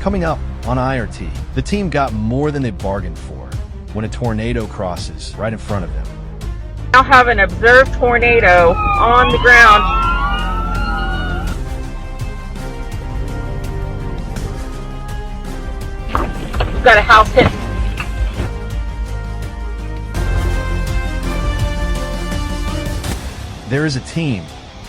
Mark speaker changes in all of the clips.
Speaker 1: Coming up on IRT, the team got more than they bargained for when a tornado crosses right in front of them.
Speaker 2: Now have an observed tornado on the ground. We've got a house hit.
Speaker 1: There is a team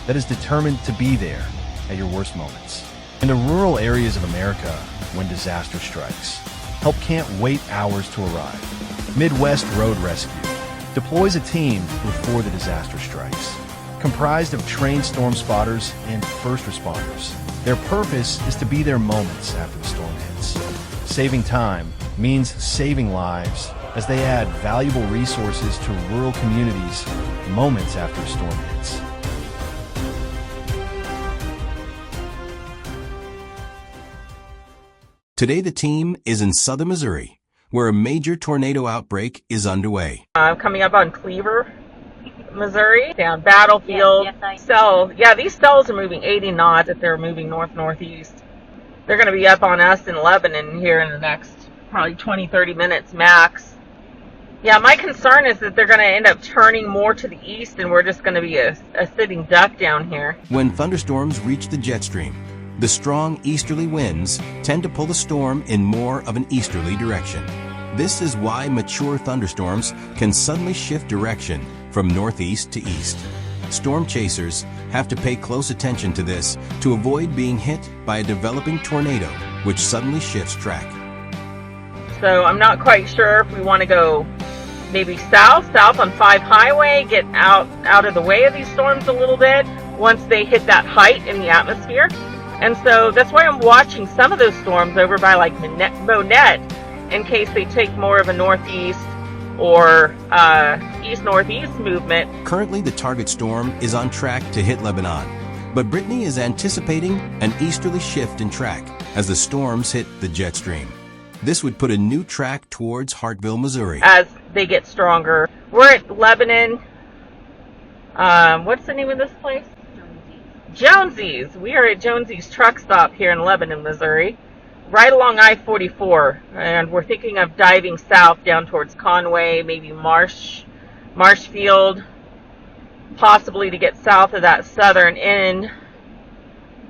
Speaker 1: that is determined to be there at your worst moments. In the rural areas of America, when disaster strikes, help can't wait hours to arrive. Midwest Road Rescue deploys a team before the disaster strikes, comprised of trained storm spotters and first responders. Their purpose is to be there moments after the storm hits. Saving time means saving lives as they add valuable resources to rural communities moments after a storm hits.
Speaker 3: Today the team is in southern Missouri, where a major tornado outbreak is underway.
Speaker 2: Coming up on Cleaver, Missouri, down Battlefield. These cells are moving 80 knots if they're moving north-northeast. They're going to be up on us in Lebanon here in the next probably 20-30 minutes max. Yeah, my concern is that they're going to end up turning more to the east and we're just going to be a sitting duck down here.
Speaker 3: When thunderstorms reach the jet stream, the strong easterly winds tend to pull the storm in more of an easterly direction. This is why mature thunderstorms can suddenly shift direction from northeast to east. Storm chasers have to pay close attention to this to avoid being hit by a developing tornado, which suddenly shifts track.
Speaker 2: So I'm not quite sure if we want to go maybe south on 5 Highway, get out of the way of these storms a little bit once they hit that height in the atmosphere. And so that's why I'm watching some of those storms over by like Monette in case they take more of a northeast or east-northeast movement.
Speaker 3: Currently, the target storm is on track to hit Lebanon, but Brittany is anticipating an easterly shift in track as the storms hit the jet stream. This would put a new track towards Hartville, Missouri.
Speaker 2: As they get stronger. We're at Lebanon. What's the name of this place? Jonesy's. We are at Jonesy's truck stop here in Lebanon, Missouri, right along I-44, and we're thinking of diving south down towards Conway, maybe Marshfield, possibly to get south of that southern end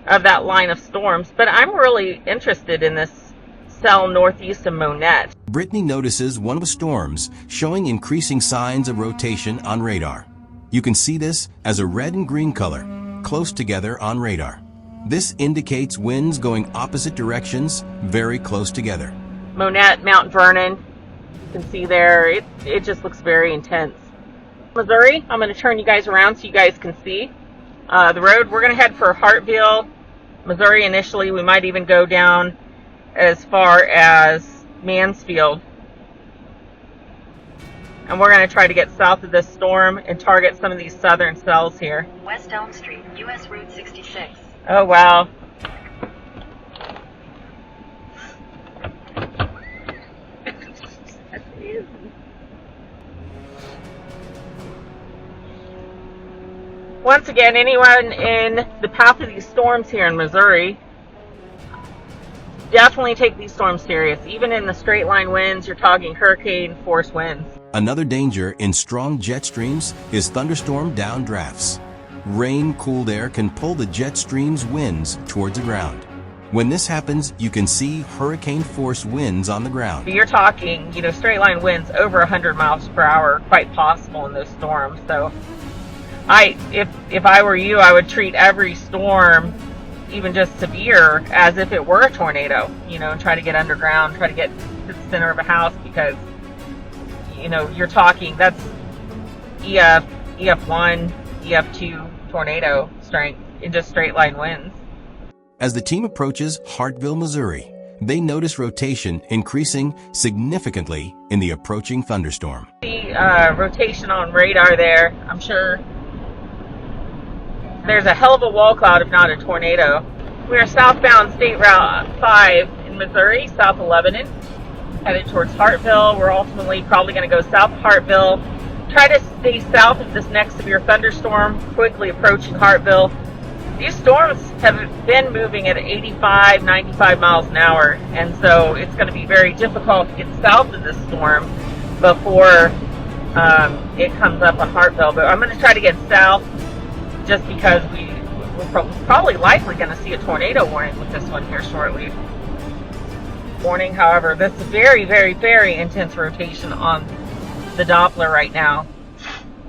Speaker 2: of that line of storms. But I'm really interested in this cell northeast of Monette.
Speaker 3: Brittany notices one of the storms showing increasing signs of rotation on radar. You can see this as a red and green color close together on radar. This indicates winds going opposite directions very close together.
Speaker 2: Monette, Mount Vernon, you can see there, it just looks very intense. Missouri, I'm going to turn you guys around so you guys can see the road. We're going to head for Hartville, Missouri initially. We might even go down as far as Mansfield. And we're going to try to get south of this storm and target some of these southern cells here.
Speaker 4: West Elm Street, U.S. Route 66.
Speaker 2: Oh, wow. Once again, anyone in the path of these storms here in Missouri, definitely take these storms serious. Even in the straight line winds, you're talking hurricane force winds.
Speaker 3: Another danger in strong jet streams is thunderstorm downdrafts. Rain-cooled air can pull the jet stream's winds towards the ground. When this happens, you can see hurricane-force winds on the ground.
Speaker 2: You're talking, straight line winds over 100 miles per hour, quite possible in those storms. So, if I were you, I would treat every storm, even just severe, as if it were a tornado. And try to get underground, try to get to the center of a house because, you're talking, that's EF1, EF2 tornado strength in just straight line winds.
Speaker 3: As the team approaches Hartville, Missouri, they notice rotation increasing significantly in the approaching thunderstorm.
Speaker 2: The rotation on radar there, I'm sure there's a hell of a wall cloud, if not a tornado. We are southbound State Route 5 in Missouri, south of Lebanon, headed towards Hartville. We're ultimately probably going to go south of Hartville. Try to stay south of this next severe thunderstorm, quickly approaching Hartville. these storms have been moving at 85, 95 miles an hour, and so it's going to be very difficult to get south of this storm before it comes up on Hartville. But I'm going to try to get south just because we're probably likely going to see a tornado warning with this one here shortly. Warning, however, this is very, very, very intense rotation on the Doppler right now.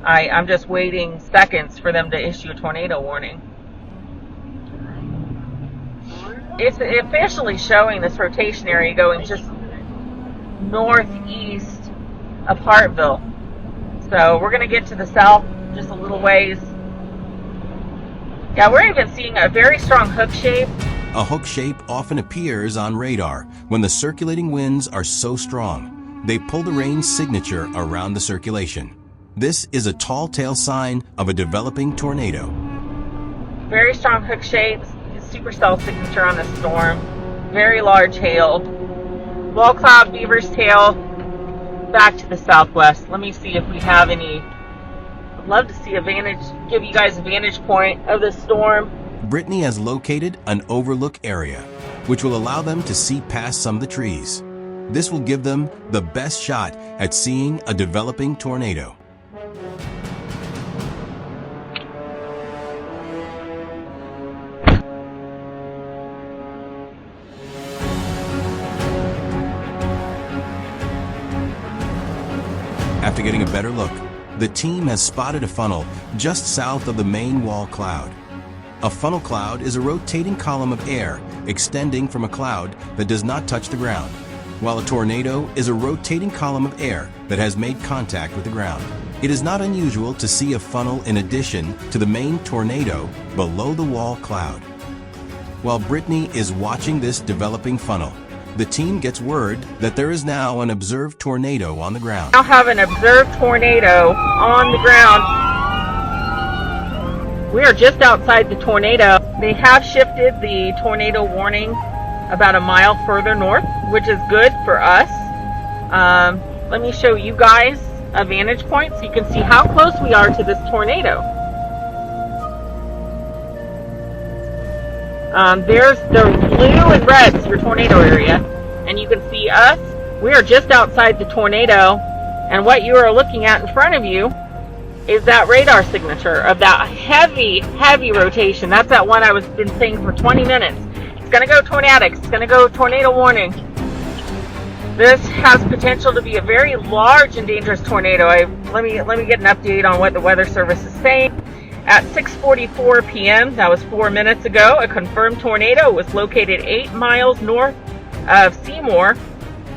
Speaker 2: I'm just waiting seconds for them to issue a tornado warning. It's officially showing this rotation area going just northeast of Hartville. So we're going to get to the south just a little ways. Yeah, we're even seeing a very strong hook shape.
Speaker 3: A hook shape often appears on radar when the circulating winds are so strong. They pull the rain's signature around the circulation. This is a tall tale sign of a developing tornado.
Speaker 2: Very strong hook shapes, supercell signature on the storm. Very large hail. Wall cloud, beaver's tail, back to the southwest. Let me see if we have any. I'd love to see give you guys a vantage point of the storm.
Speaker 3: Brittany has located an overlook area, which will allow them to see past some of the trees. This will give them the best shot at seeing a developing tornado. After getting a better look, the team has spotted a funnel just south of the main wall cloud. A funnel cloud is a rotating column of air extending from a cloud that does not touch the ground, while a tornado is a rotating column of air that has made contact with the ground. It is not unusual to see a funnel in addition to the main tornado below the wall cloud. While Brittany is watching this developing funnel, the team gets word that there is now an observed tornado on the ground.
Speaker 2: Now have an observed tornado on the ground. We are just outside the tornado. They have shifted the tornado warning about a mile further north, which is good for us. Let me show you guys a vantage point so you can see how close we are to this tornado. There's the blue and red's your tornado area, and you can see us. We are just outside the tornado, and what you are looking at in front of you is that radar signature of that heavy, heavy rotation. That's that one I was been saying for 20 minutes. It's going to go tornadic. It's going to go tornado warning. This has potential to be a very large and dangerous tornado. Let me get an update on what the Weather Service is saying. At 6:44 p.m., that was 4 minutes ago, a confirmed tornado was located 8 miles north of Seymour,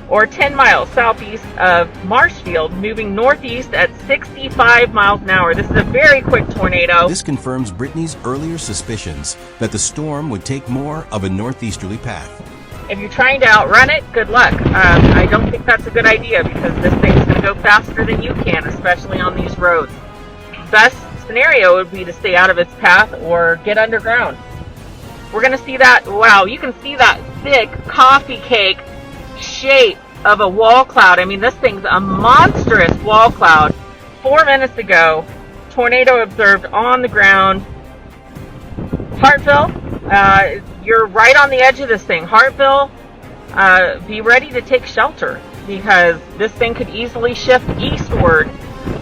Speaker 2: or 10 miles southeast of Marshfield, moving northeast at 65 miles an hour. This is a very quick tornado.
Speaker 3: This confirms Brittany's earlier suspicions that the storm would take more of a northeasterly path.
Speaker 2: If you're trying to outrun it, good luck. I don't think that's a good idea because this thing's going to go faster than you can, especially on these roads. Best scenario would be to stay out of its path or get underground. We're going to see that. Wow, you can see that thick coffee cake shape of a wall cloud. I mean, this thing's a monstrous wall cloud. 4 minutes ago, tornado observed on the ground. Hartville, you're right on the edge of this thing. Hartville, be ready to take shelter because this thing could easily shift eastward,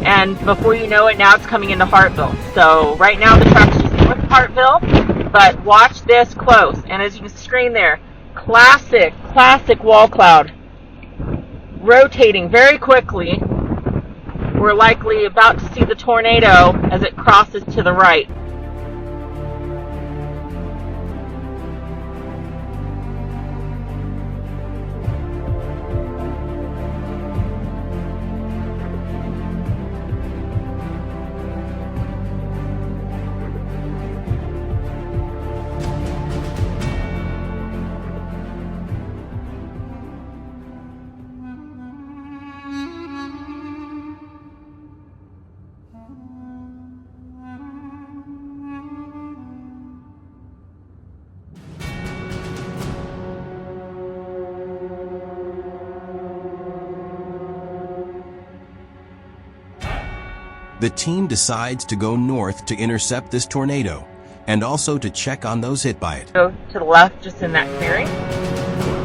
Speaker 2: and before you know it, now it's coming into Hartville. So right now the truck's just north of Hartville, but watch this close. And as you can see screen there, classic wall cloud rotating very quickly. We're likely about to see the tornado as it crosses to the right.
Speaker 3: The team decides to go north to intercept this tornado, and also to check on those hit by it.
Speaker 2: Go to the left just in that clearing.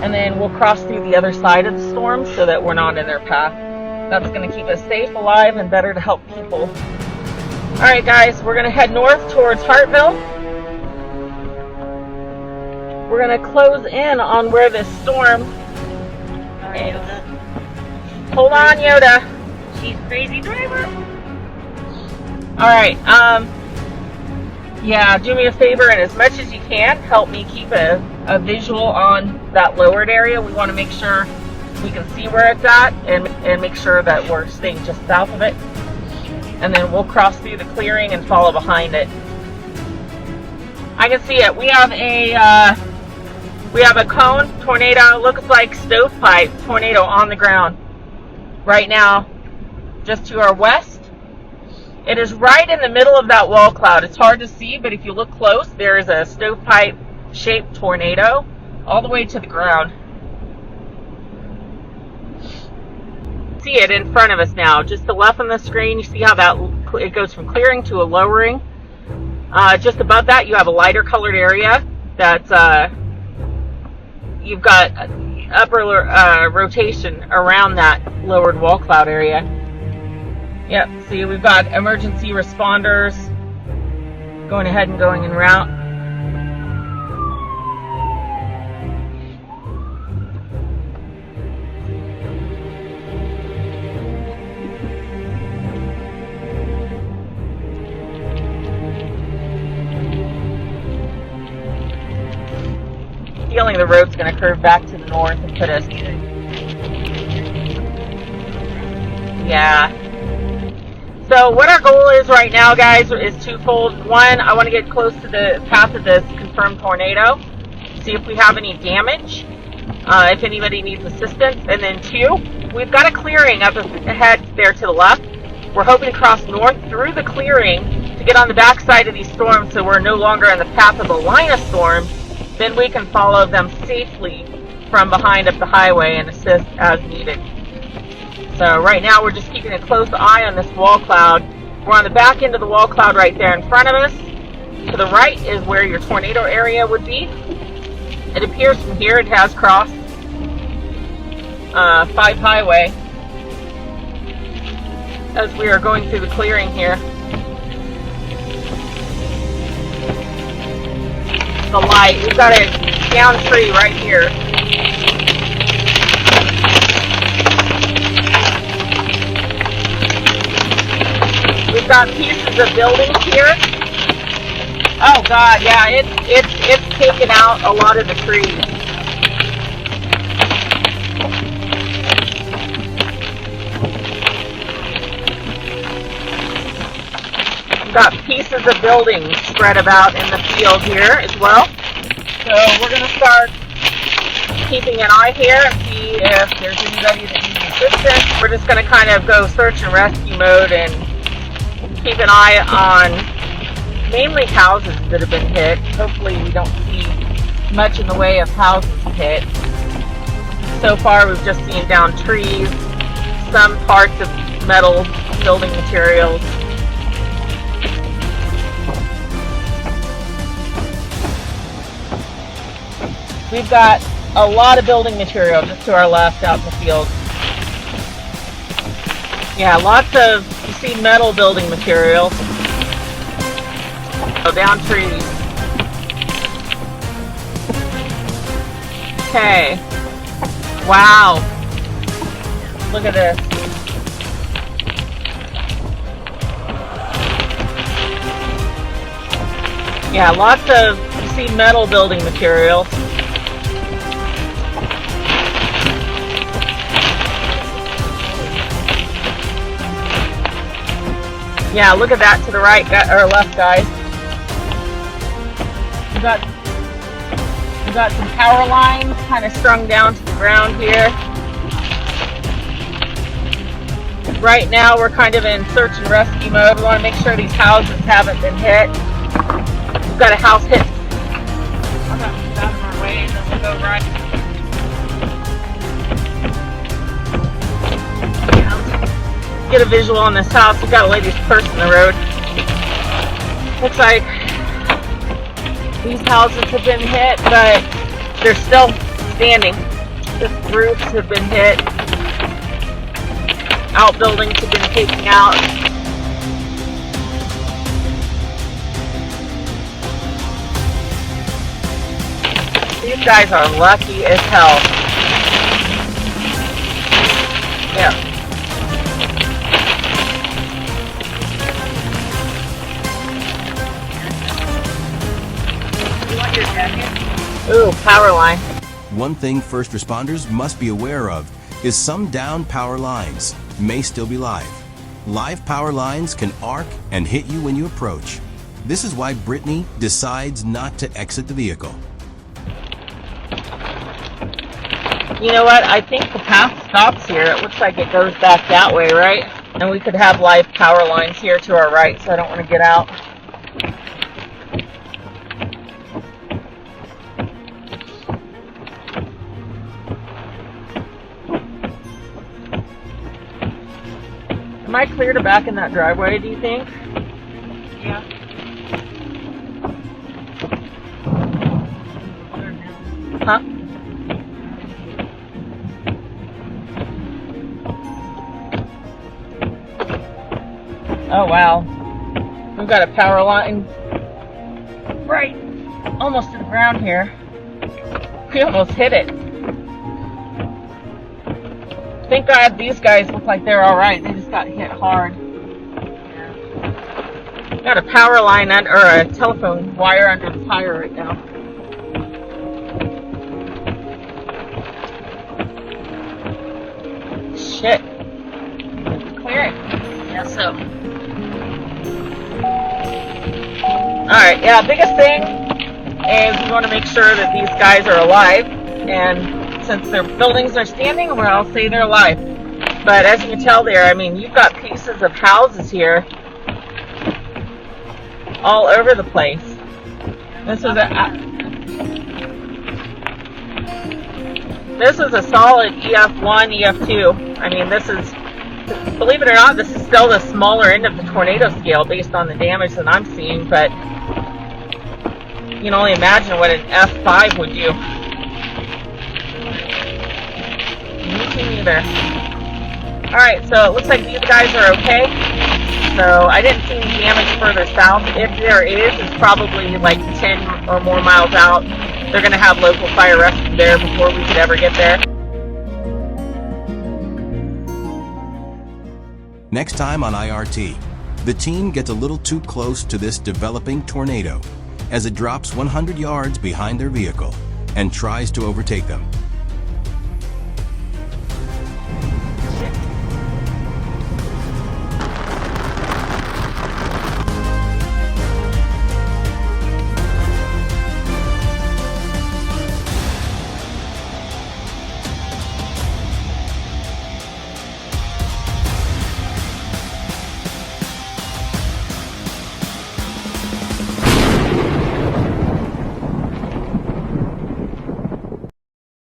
Speaker 2: And then we'll cross through the other side of the storm so that we're not in their path. That's going to keep us safe, alive, and better to help people. All right, guys, we're going to head north towards Hartville. We're going to close in on where this storm is. Hold on, Yoda.
Speaker 5: She's crazy driver.
Speaker 2: All right. Yeah, do me a favor, and as much as you can, help me keep a visual on that lowered area. We want to make sure we can see where it's at and make sure that we're staying just south of it. And then we'll cross through the clearing and follow behind it. I can see it. We have a cone tornado, looks like stovepipe tornado on the ground right now, just to our west. It is right in the middle of that wall cloud. It's hard to see, but if you look close, there is a stovepipe shaped tornado all the way to the ground. See it in front of us now, just to the left on the screen. You see how that it goes from clearing to a lowering. Just above that, you have a lighter colored area that's you've got upper rotation around that lowered wall cloud area. Yep, see, we've got emergency responders going ahead and going en route. Feeling the road's going to curve back to the north and put us. Yeah. So what our goal is right now, guys, is twofold. One, I want to get close to the path of this confirmed tornado, see if we have any damage, if anybody needs assistance. And then two, we've got a clearing up ahead there to the left. We're hoping to cross north through the clearing to get on the backside of these storms so we're no longer in the path of the line of storms. Then we can follow them safely from behind up the highway and assist as needed. So right now we're just keeping a close eye on this wall cloud. We're on the back end of the wall cloud right there in front of us. To the right is where your tornado area would be. It appears from here it has crossed 5 Highway as we are going through the clearing here. The light, we've got a down tree right here. We've got pieces of buildings here. Oh God, yeah, it's taken out a lot of the trees. We've got pieces of buildings spread about in the field here as well. So we're going to start keeping an eye here and see if there's anybody that needs assistance. We're just going to kind of go search and rescue mode and keep an eye on mainly houses that have been hit. Hopefully we don't see much in the way of houses hit. So far we've just seen down trees, some parts of metal building materials. We've got a lot of building material just to our left out in the field. Yeah, lots of, you see metal building material. So down trees. Okay. Wow. Look at this. Yeah, lots of, you see metal building materials. Yeah, look at that to the right or left, guys. We've got some power lines kind of strung down to the ground here. Right now, we're kind of in search and rescue mode. We want to make sure these houses haven't been hit. We've got a house hit. I'm going to get out of our way and then we'll go right. Get a visual on this house. We've got a lady's purse in the road. Looks like These houses have been hit, but they're still standing. The roofs have been hit. Outbuildings have been taken out. These guys are lucky as hell. Yeah.
Speaker 5: You want your jacket?
Speaker 2: Ooh, power line.
Speaker 3: One thing first responders must be aware of is some down power lines may still be live. Live power lines can arc and hit you when you approach. This is why Brittany decides not to exit the vehicle.
Speaker 2: You know what? I think the path stops here. It looks like it goes back that way, right? And we could have live power lines here to our right, so I don't want to get out. Am I clear to back in that driveway, do you think?
Speaker 5: Yeah.
Speaker 2: Huh? Oh wow. We've got a power line right almost to the ground here. We almost hit it. Thank God these guys look like they're alright. They just got hit hard. Got a power line or a telephone wire under the tire right now. Shit. Clear it.
Speaker 5: Yeah, so.
Speaker 2: Alright, yeah, biggest thing is we want to make sure that these guys are alive, and since their buildings are standing, well, I'll say they're alive. But as you can tell there, I mean, you've got pieces of houses here all over the place. This is a solid EF1, EF2. I mean, this is, believe it or not, this is still the smaller end of the tornado scale based on the damage that I'm seeing, but you can only imagine what an F5 would do. Me too neither. Alright, so it looks like these guys are okay. So I didn't see any damage further south. If there is, it's probably like 10 or more miles out. They're going to have local fire rescue there before we could ever get there.
Speaker 3: Next time on IRT, the team gets a little too close to this developing tornado as it drops 100 yards behind their vehicle and tries to overtake them.